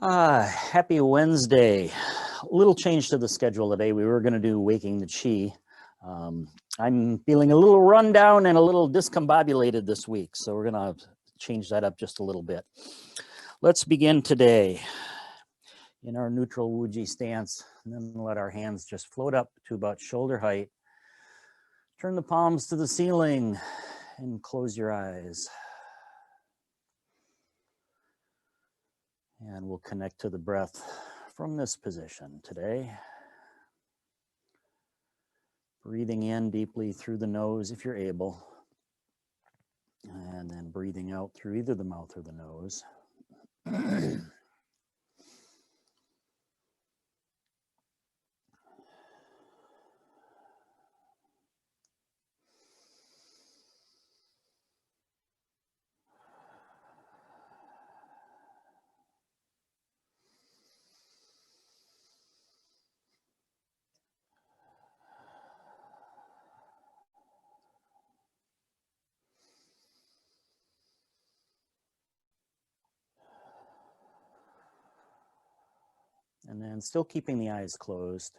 Happy Wednesday. A little change to the schedule today. We were going to do Waking the Chi. I'm feeling a little run down and a little discombobulated this week, so we're going to change that up just a little bit. Let's begin today in our neutral Wuji stance, and then let our hands just float up to about shoulder height. Turn the palms to the ceiling and close your eyes. And we'll connect to the breath from this position today. Breathing in deeply through the nose if you're able. And then breathing out through either the mouth or the nose. And then still keeping the eyes closed,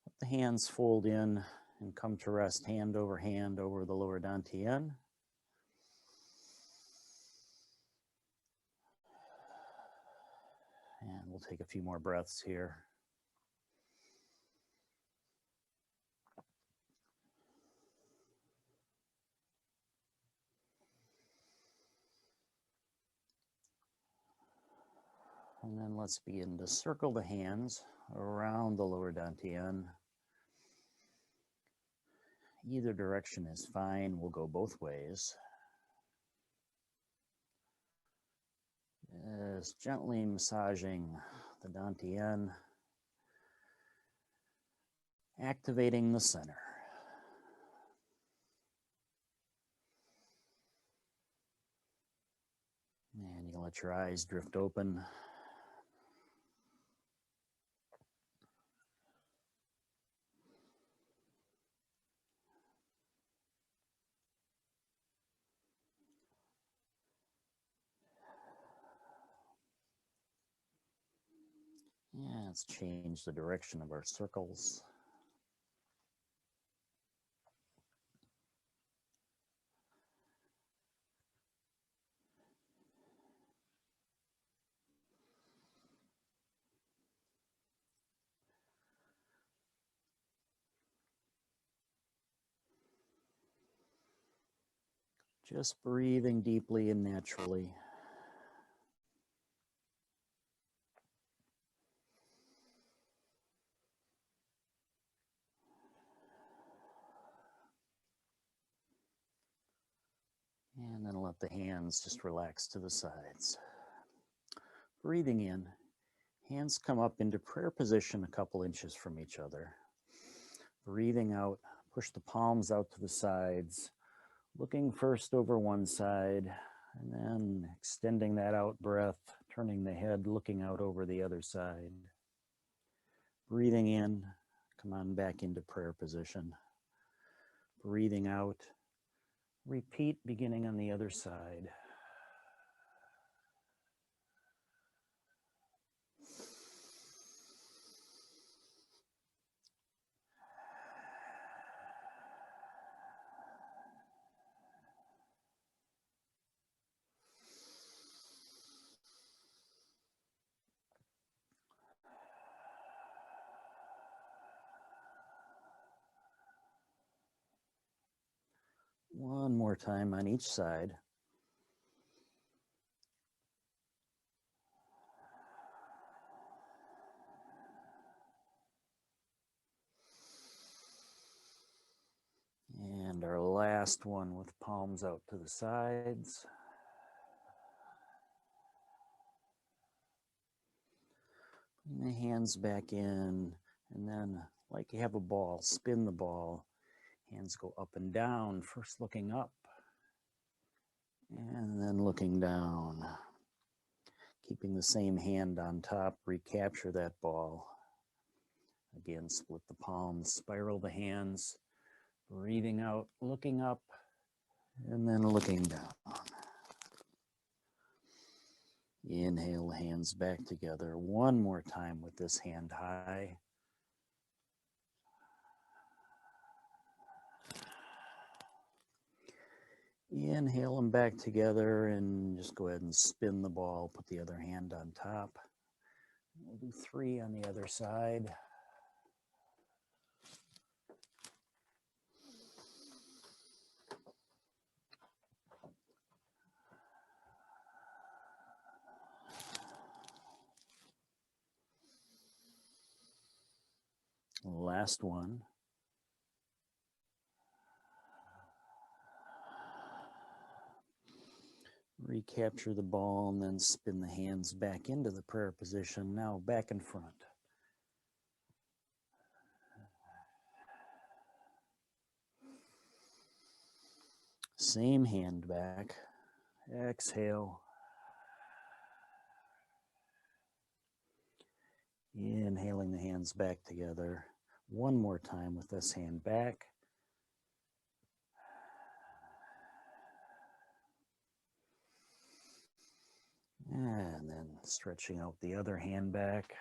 let the hands fold in and come to rest hand over the lower dantian. And we'll take a few more breaths here. And then let's begin to circle the hands around the lower dantian. Either direction is fine. We'll go both ways. Just gently massaging the dantian, activating the center. And you can let your eyes drift open. Yeah, let's change the direction of our circles. Just breathing deeply and naturally. And then let the hands just relax to the sides. Breathing in, hands come up into prayer position a couple inches from each other. Breathing out, push the palms out to the sides, looking first over one side, and then extending that out breath, turning the head, looking out over the other side. Breathing in, come on back into prayer position. Breathing out, repeat beginning on the other side. One more time on each side. And our last one with palms out to the sides. Bring the hands back in, and then like you have a ball, spin the ball. Hands go up and down, first looking up, and then looking down. Keeping the same hand on top, recapture that ball. Again, split the palms, spiral the hands, breathing out, looking up, and then looking down. Inhale, hands back together. One more time with this hand high. Inhale them back together and just go ahead and spin the ball. Put the other hand on top. We'll do 3 on the other side. Last one. Recapture the ball and then spin the hands back into the prayer position. Now back in front. Same hand back. Exhale. Inhaling the hands back together. One more time with this hand back. And then stretching out the other hand back.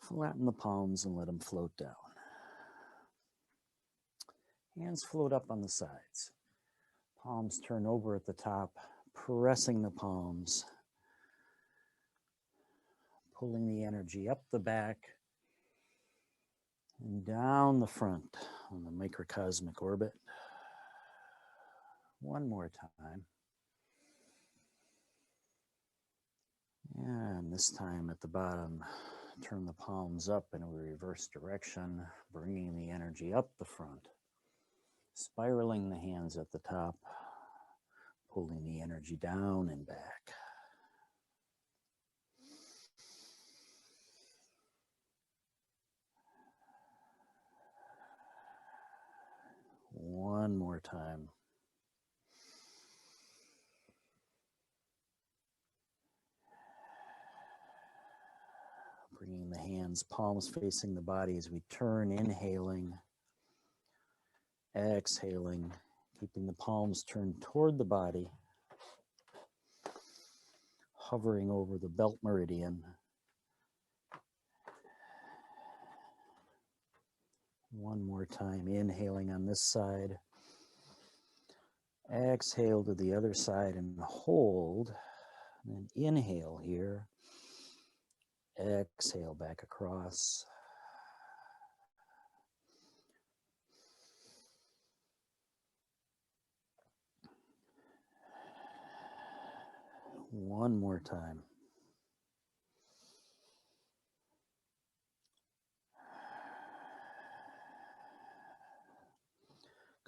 Flatten the palms and let them float down. Hands float up on the sides. Palms turn over at the top, pressing the palms, pulling the energy up the back and down the front on the microcosmic orbit. One more time. And this time at the bottom, turn the palms up in a reverse direction, bringing the energy up the front. Spiraling the hands at the top, pulling the energy down and back. One more time. Bringing the hands, palms facing the body as we turn, inhaling. Exhaling, keeping the palms turned toward the body, hovering over the belt meridian. One more time, inhaling on this side. Exhale to the other side and hold. And then inhale here. Exhale back across. One more time.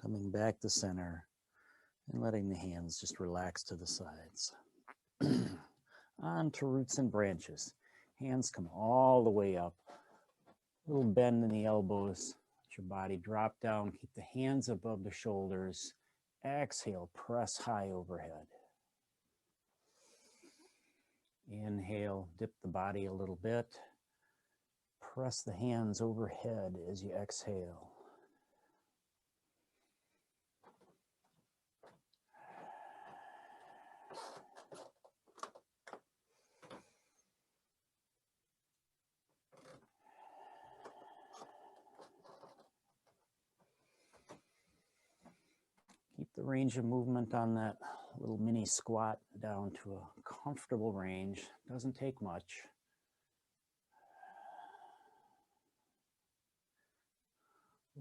Coming back to center and letting the hands just relax to the sides. On to roots and branches. Hands come all the way up. Little bend in the elbows. Let your body drop down. Keep the hands above the shoulders. Exhale, press high overhead. Inhale, dip the body a little bit. Press the hands overhead as you exhale. Keep the range of movement on that little mini squat down to a comfortable range. Doesn't take much.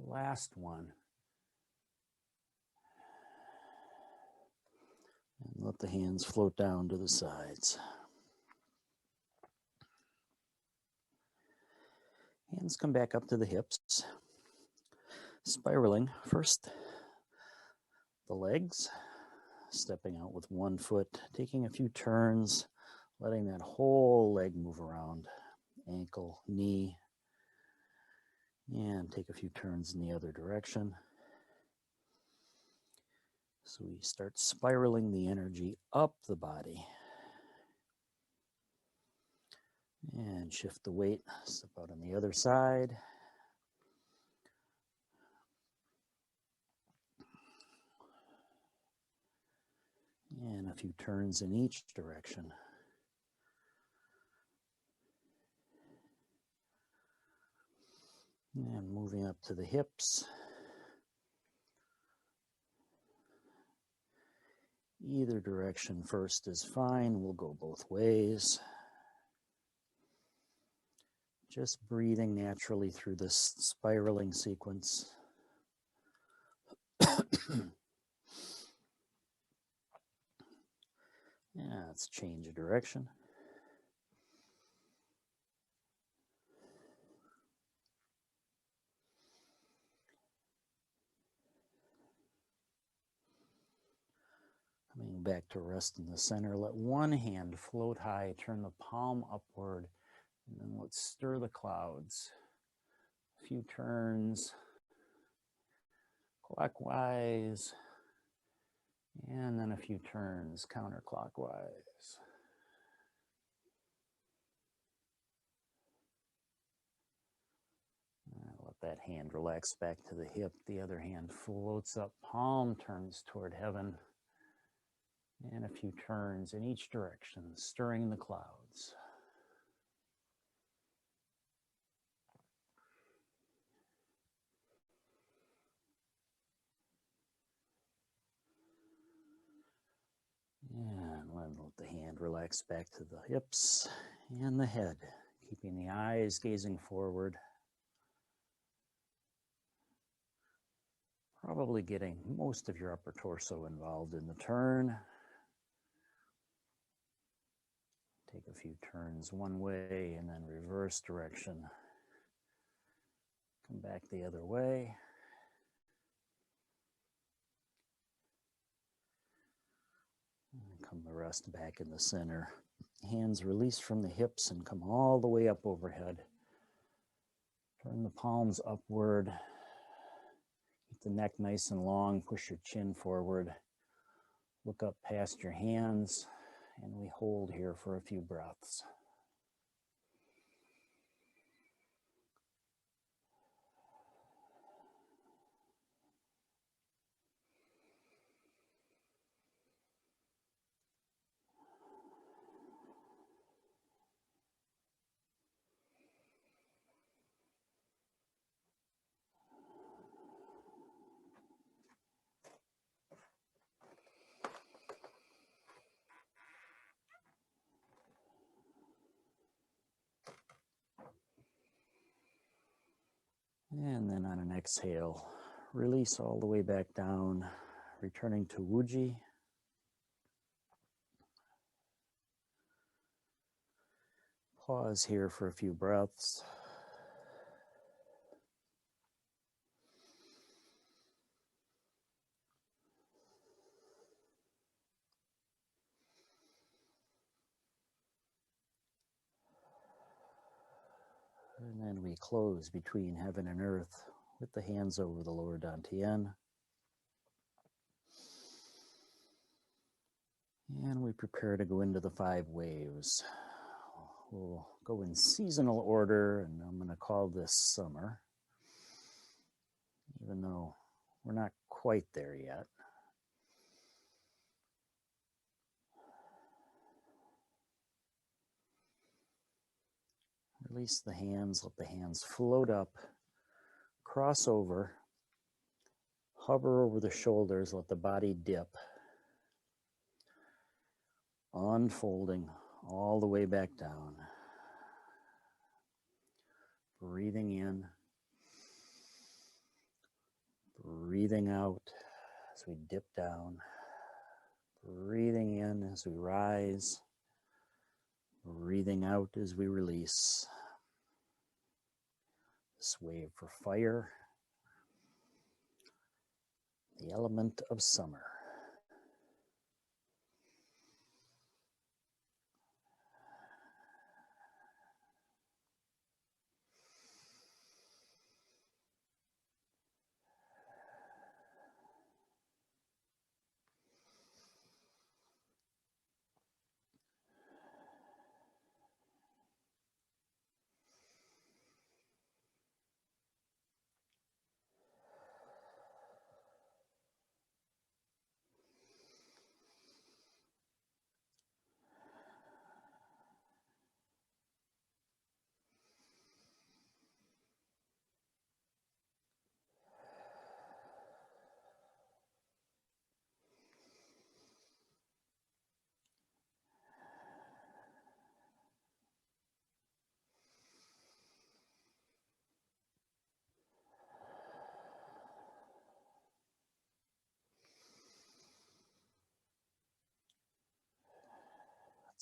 Last one. And let the hands float down to the sides. Hands come back up to the hips. Spiraling first. The legs, stepping out with one foot, taking a few turns, letting that whole leg move around, ankle, knee, and take a few turns in the other direction. So we start spiraling the energy up the body. And shift the weight, step out on the other side. And a few turns in each direction. And moving up to the hips. Either direction first is fine. We'll go both ways. Just breathing naturally through this spiraling sequence. Yeah, let's change a direction. Coming back to rest in the center. Let one hand float high, turn the palm upward, and then let's stir the clouds. A few turns clockwise, and then a few turns counterclockwise. Let that hand relax back to the hip. The other hand floats up, palm turns toward heaven. And a few turns in each direction, stirring the clouds. And let the hand relax back to the hips and the head, keeping the eyes gazing forward. Probably getting most of your upper torso involved in the turn. Take a few turns one way and then reverse direction. Come back the other way. And come the rest back in the center. Hands release from the hips and come all the way up overhead. Turn the palms upward. Keep the neck nice and long. Push your chin forward. Look up past your hands. And we hold here for a few breaths. And then on an exhale, release all the way back down, returning to Wuji. Pause here for a few breaths. And then we close between heaven and earth with the hands over the lower dantian. And we prepare to go into the 5 waves. We'll go in seasonal order, and I'm going to call this summer, even though we're not quite there yet. Release the hands, let the hands float up, cross over, hover over the shoulders, let the body dip, unfolding all the way back down. Breathing in, breathing out as we dip down, breathing in as we rise, breathing out as we release. This wave for fire, the element of summer.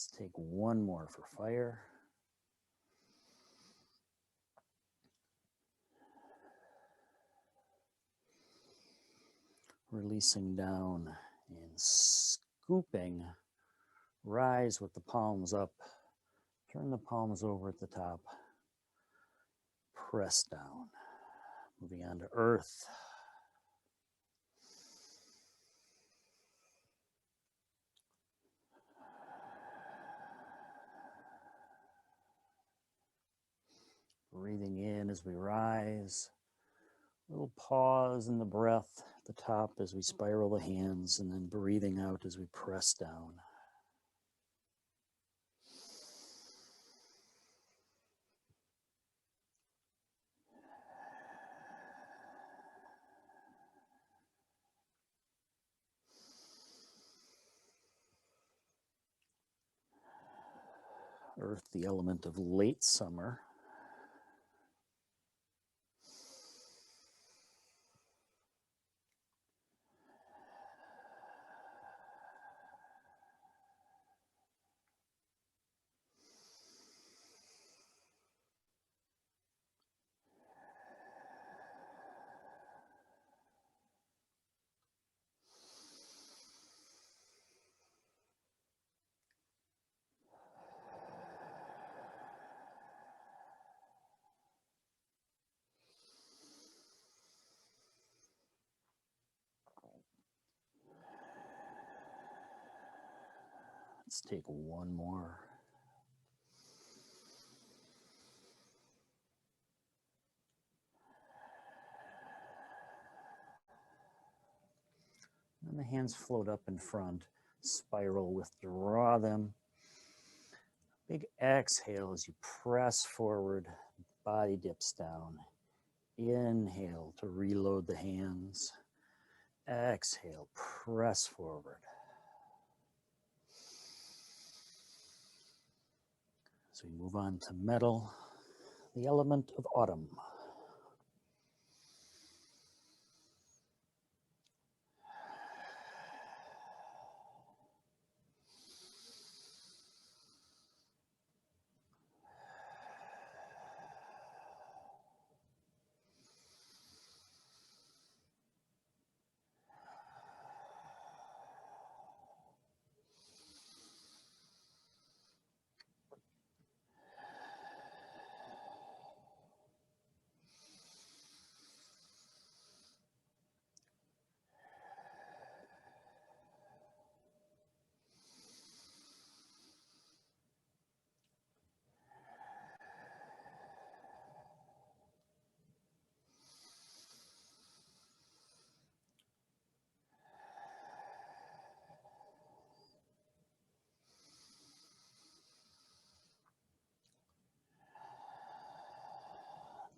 Let's take one more for fire. Releasing down and scooping. Rise with the palms up. Turn the palms over at the top. Press down. Moving on to earth. Breathing in as we rise. Little pause in the breath at the top as we spiral the hands, and then breathing out as we press down. Earth, the element of late summer. Let's take one more. And the hands float up in front, spiral, withdraw them. Big exhale as you press forward, body dips down. Inhale to reload the hands. Exhale, press forward. So we move on to metal, the element of autumn.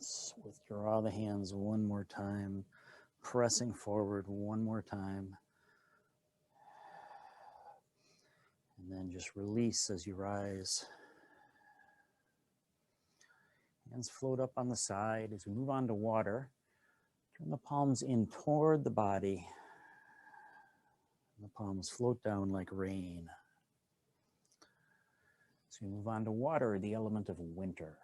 Let's withdraw the hands one more time, pressing forward one more time. And then just release as you rise. Hands float up on the side as we move on to water. Turn the palms in toward the body. And the palms float down like rain. So we move on to water, the element of winter.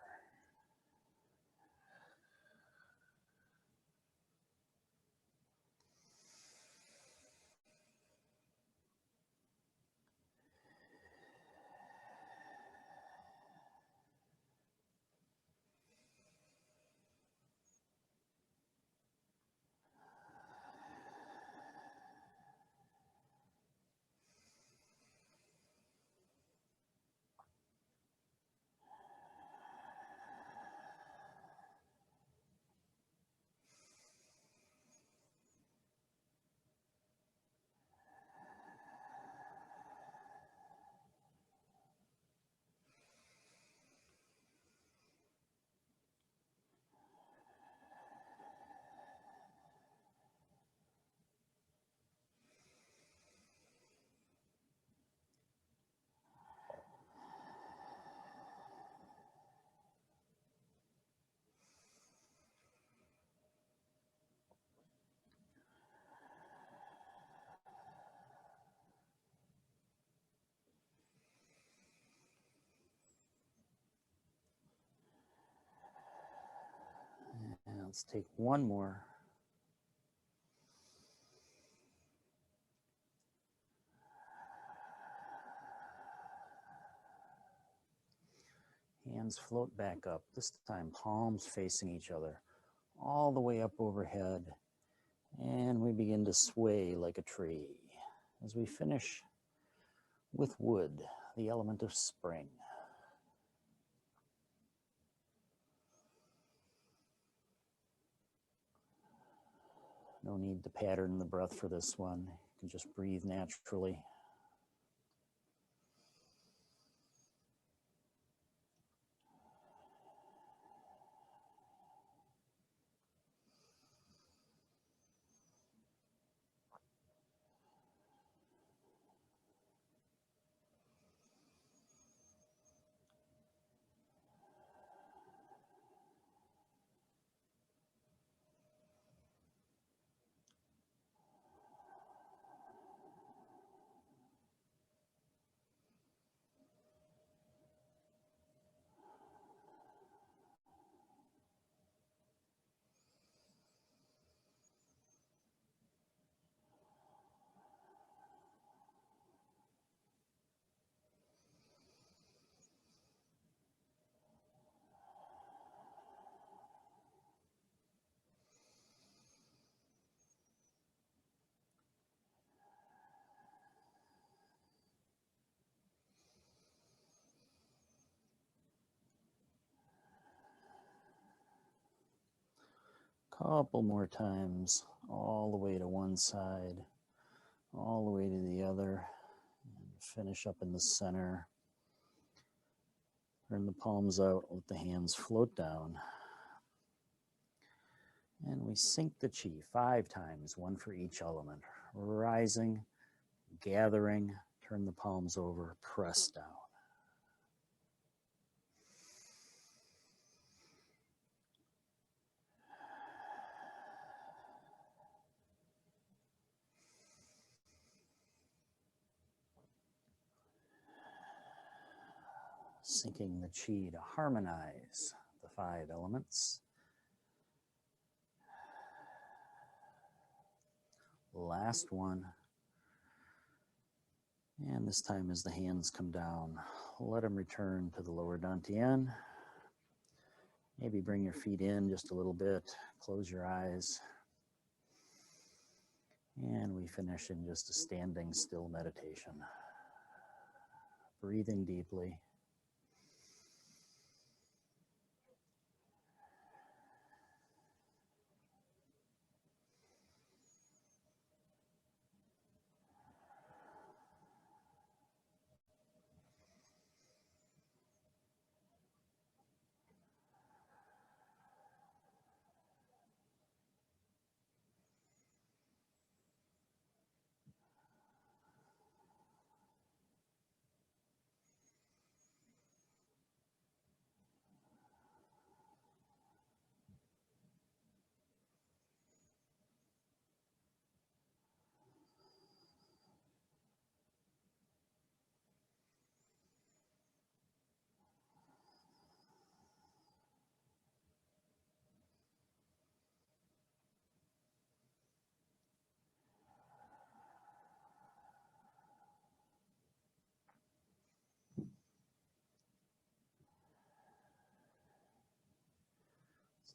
Let's take one more. Hands float back up, this time palms facing each other, all the way up overhead. And we begin to sway like a tree as we finish with wood, the element of spring. No need to pattern the breath for this one. You can just breathe naturally. Couple more times, all the way to one side, all the way to the other, and finish up in the center. Turn the palms out, let the hands float down. And we sink the chi 5 times, one for each element. Rising, gathering, turn the palms over, press down. Sinking the chi to harmonize the 5 elements. Last one. And this time as the hands come down, let them return to the lower dantian. Maybe bring your feet in just a little bit, close your eyes. And we finish in just a standing still meditation. Breathing deeply.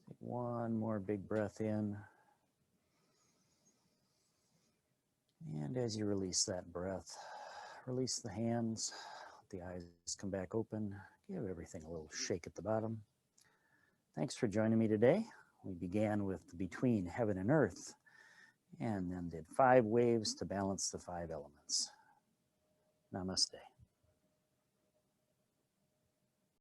Take one more big breath in. And as you release that breath, release the hands, let the eyes come back open, give everything a little shake at the bottom. Thanks for joining me today. We began with Between Heaven and Earth, and then did 5 waves to balance the 5 elements. Namaste.